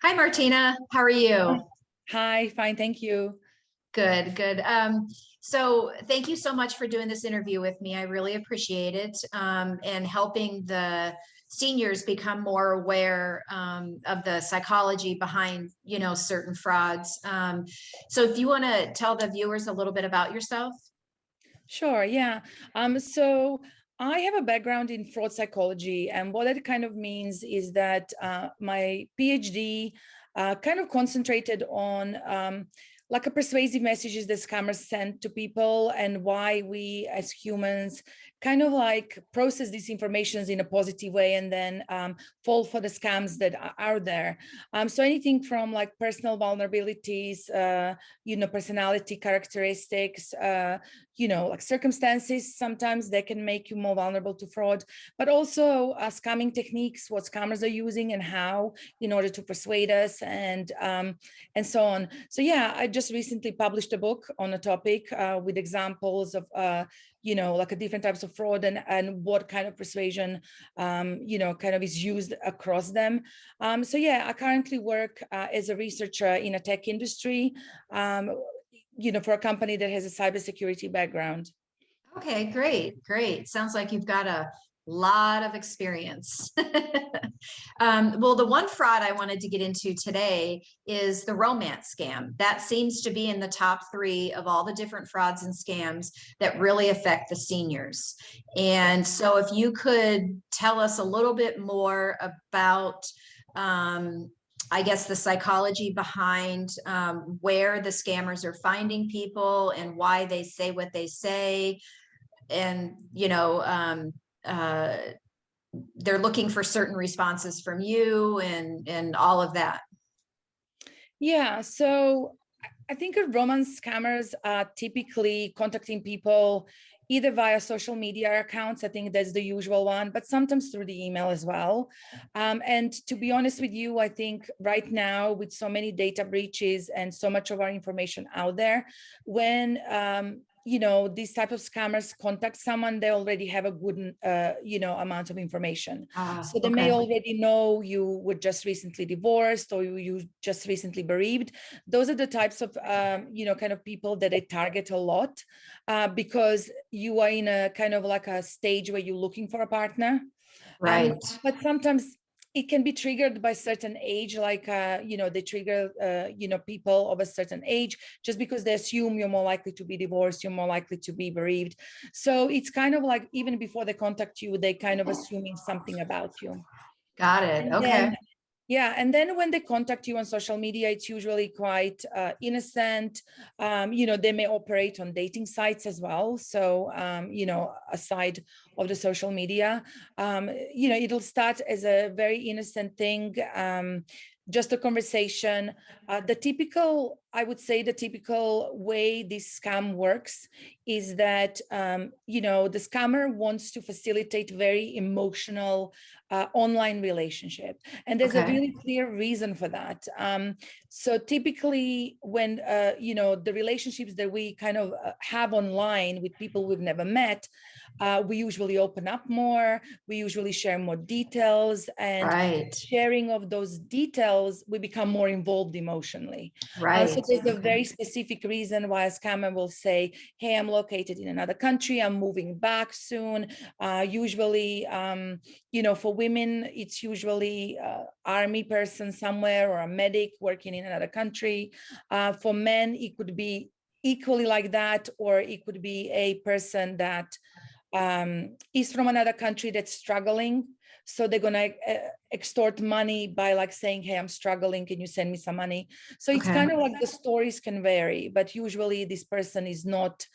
Hi, Martina. How are you? Hi, fine, thank you. Good, good. So thank you so much for doing this interview with me. I really appreciate it, and helping the seniors become more aware of the psychology behind, certain frauds. So if you want to tell the viewers a little bit about yourself. Sure, yeah. So I have a background in fraud psychology, and what that kind of means is that my PhD kind of concentrated on like a persuasive messages that scammers send to people and why we as humans kind of like process these informations in a positive way and then fall for the scams that are there. So anything from like personal vulnerabilities, personality characteristics, like circumstances sometimes they can make you more vulnerable to fraud, but also scamming techniques, what scammers are using and how in order to persuade us and so on. So yeah, I just recently published a book on a topic with examples of like a different types of fraud and what kind of persuasion kind of is used across them. So yeah, I currently work as a researcher in a tech industry, for a company that has a cybersecurity background. Okay, great, great. Sounds like you've got a lot of experience. Well, the one fraud I wanted to get into today is the romance scam. That seems to be in the top three of all the different frauds and scams that really affect the seniors. And so if you could tell us a little bit more about I guess the psychology behind where the scammers are finding people and why they say what they say, and they're looking for certain responses from you and all of that. Yeah, so I think romance scammers are typically contacting people either via social media accounts. I think that's the usual one, but sometimes through the email as well. And to be honest with you, I think right now with so many data breaches and so much of our information out there, when these type of scammers contact someone, they already have a good amount of information. So they may Okay. already know you were just recently divorced or you just recently bereaved. Those are the types of kind of people that they target a lot, because you are in a kind of like a stage where you're looking for a partner. Right. But sometimes it can be triggered by certain age, like they trigger people of a certain age just because they assume you're more likely to be divorced, you're more likely to be bereaved. So it's kind of like even before they contact you, they kind of assuming something about you. Got it. And Okay. then yeah, and then when they contact you on social media, it's usually quite innocent. They may operate on dating sites as well. So, aside of the social media, it'll start as a very innocent thing, just a conversation. I would say the typical way this scam works is that, the scammer wants to facilitate very emotional online relationship. And there's a Okay. really clear reason for that. So typically when, the relationships that we kind of have online with people we've never met, we usually open up more, we usually share more details, and Right. sharing of those details, we become more involved emotionally. So Right. there's a Okay. very specific reason why a scammer will say, hey, I'm located in another country, I'm moving back soon. Usually, for women, it's usually army person somewhere or a medic working in another country. For men, it could be equally like that, or it could be a person that is from another country that's struggling. So they're going to extort money by like saying, hey, I'm struggling, can you send me some money? So it's Okay. kind of like the stories can vary, but usually this person is not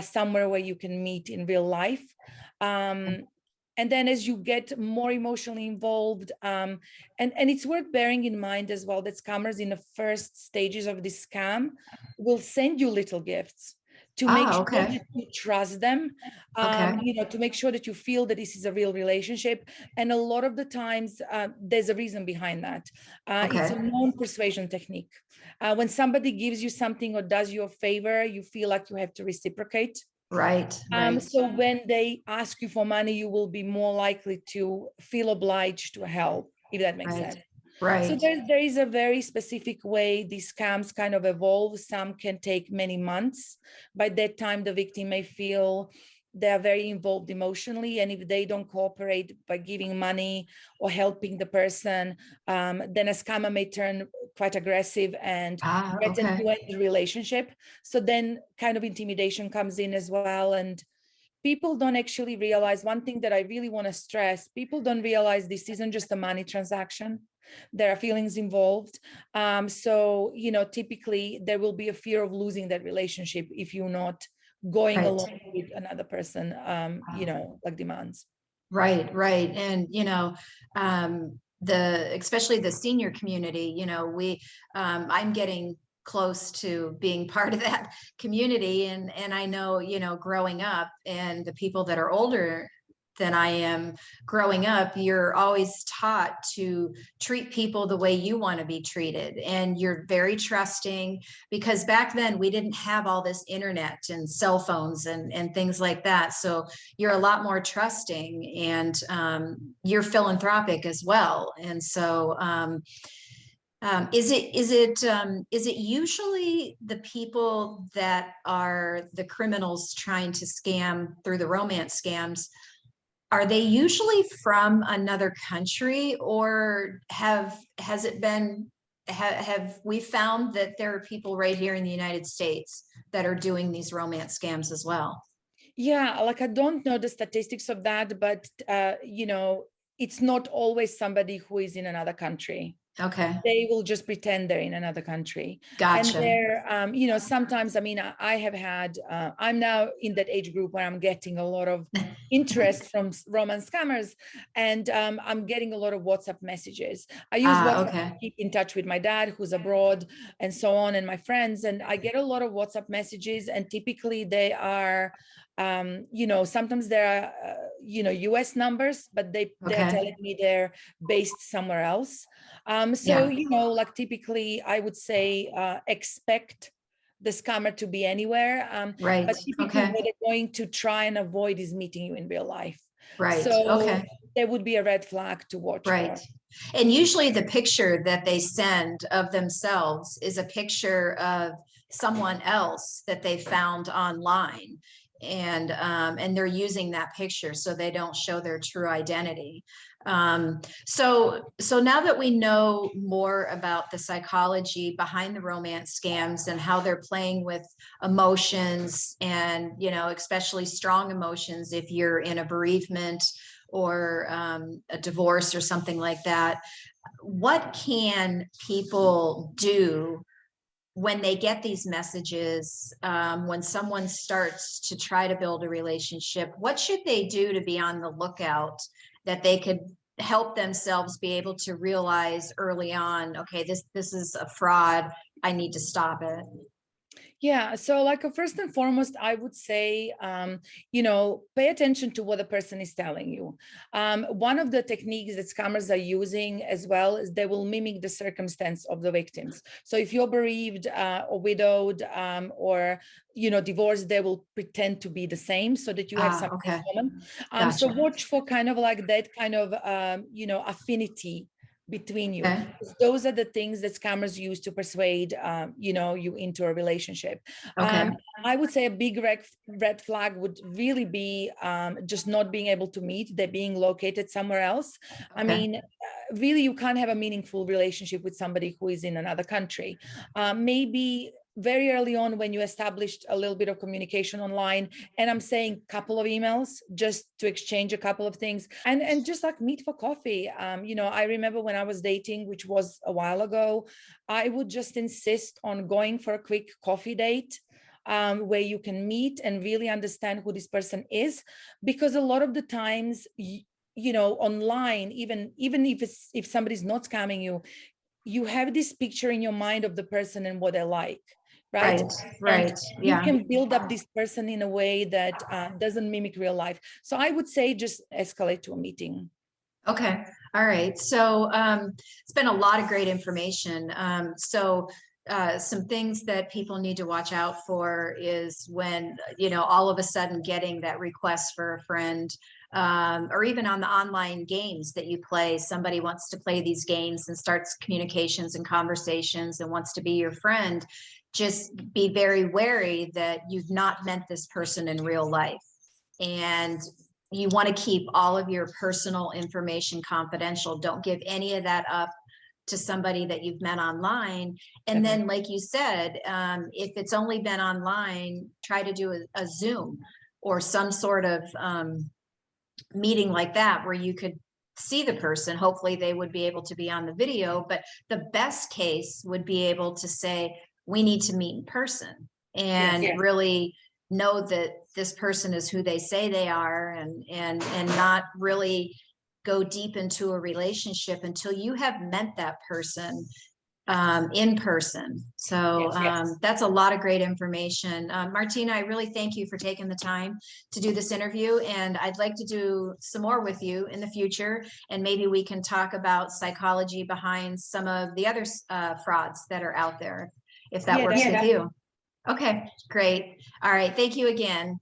somewhere where you can meet in real life. And then as you get more emotionally involved, and it's worth bearing in mind as well that scammers in the first stages of this scam will send you little gifts to make sure Okay. that you trust them, Okay. to make sure that you feel that this is a real relationship. And a lot of the times, there's a reason behind that. It's a Okay. known persuasion technique. When somebody gives you something or does you a favor, you feel like you have to reciprocate. Right. Right. So when they ask you for money, you will be more likely to feel obliged to help, if that makes Right. sense. So Right. there is a very specific way these scams kind of evolve. Some can take many months. By that time, the victim may feel they are very involved emotionally, and if they don't cooperate by giving money or helping the person, then a scammer may turn quite aggressive and Ah, threaten okay. to end the relationship. So then kind of intimidation comes in as well. And people don't actually realize, one thing that I really want to stress, people don't realize this isn't just a money transaction. There are feelings involved. So, typically there will be a fear of losing that relationship if you're not going Right. along with another person, like demands. Right, right. And, especially the senior community, I'm getting close to being part of that community. And I know, growing up and the people that are older than I am growing up, you're always taught to treat people the way you want to be treated. And you're very trusting, because back then we didn't have all this internet and cell phones and things like that. So you're a lot more trusting, and you're philanthropic as well. And so is it usually the people that are the criminals trying to scam through the romance scams? Are they usually from another country, or has it been have we found that there are people right here in the United States that are doing these romance scams as well? Yeah, like I don't know the statistics of that, but it's not always somebody who is in another country. Okay, They will just pretend they're in another country. And gotcha. they're, sometimes, I mean, I have had, I'm now in that age group where I'm getting a lot of interest from romance scammers, and I'm getting a lot of WhatsApp messages. I use Ah, WhatsApp to okay. keep in touch with my dad who's abroad and so on, and my friends, and I get a lot of WhatsApp messages, and typically they are, sometimes there are, US numbers, but they're Okay. telling me they're based somewhere else. So, Yeah. like typically I would say expect the scammer to be anywhere. Right. But typically Okay. what they're going to try and avoid is meeting you in real life. Right. So Okay. there would be a red flag to watch Right. for. And usually the picture that they send of themselves is a picture of someone else that they found online. And they're using that picture so they don't show their true identity. So now that we know more about the psychology behind the romance scams and how they're playing with emotions, and especially strong emotions if you're in a bereavement or a divorce or something like that, what can people do when they get these messages, when someone starts to try to build a relationship? What should they do to be on the lookout, that they could help themselves be able to realize early on, okay, this is a fraud, I need to stop it? Yeah, so like first and foremost, I would say, pay attention to what the person is telling you. One of the techniques that scammers are using as well is they will mimic the circumstance of the victims. So if you're bereaved or widowed or divorced, they will pretend to be the same so that you have Ah, something in okay. common. So Gotcha. watch for kind of like that kind of affinity between you. Okay. Those are the things that scammers use to persuade you into a relationship. Okay. I would say a big red flag would really be just not being able to meet. They're being located somewhere else. I Okay. mean, really, you can't have a meaningful relationship with somebody who is in another country. Maybe very early on when you established a little bit of communication online, and I'm saying couple of emails just to exchange a couple of things, and just like meet for coffee. I remember when I was dating, which was a while ago, I would just insist on going for a quick coffee date, where you can meet and really understand who this person is, because a lot of the times online, even if somebody's not scamming you, you have this picture in your mind of the person and what they like, right? Right. And Right. you Yeah. can build up this person in a way that doesn't mimic real life. So I would say just escalate to a meeting. Okay. All right. So it's been a lot of great information. Some things that people need to watch out for is when, all of a sudden getting that request for a friend, or even on the online games that you play, somebody wants to play these games and starts communications and conversations and wants to be your friend, just be very wary that you've not met this person in real life. And you want to keep all of your personal information confidential. Don't give any of that up to somebody that you've met online. And then, like you said, if it's only been online, try to do a Zoom or some sort of meeting like that where you could see the person. Hopefully they would be able to be on the video, but the best case would be able to say, we need to meet in person and really know that this person is who they say they are, and not really go deep into a relationship until you have met that person in person. So that's a lot of great information. Martina, I really thank you for taking the time to do this interview, and I'd like to do some more with you in the future, and maybe we can talk about psychology behind some of the other frauds that are out there, if that works with you. Okay, great. All right, thank you again.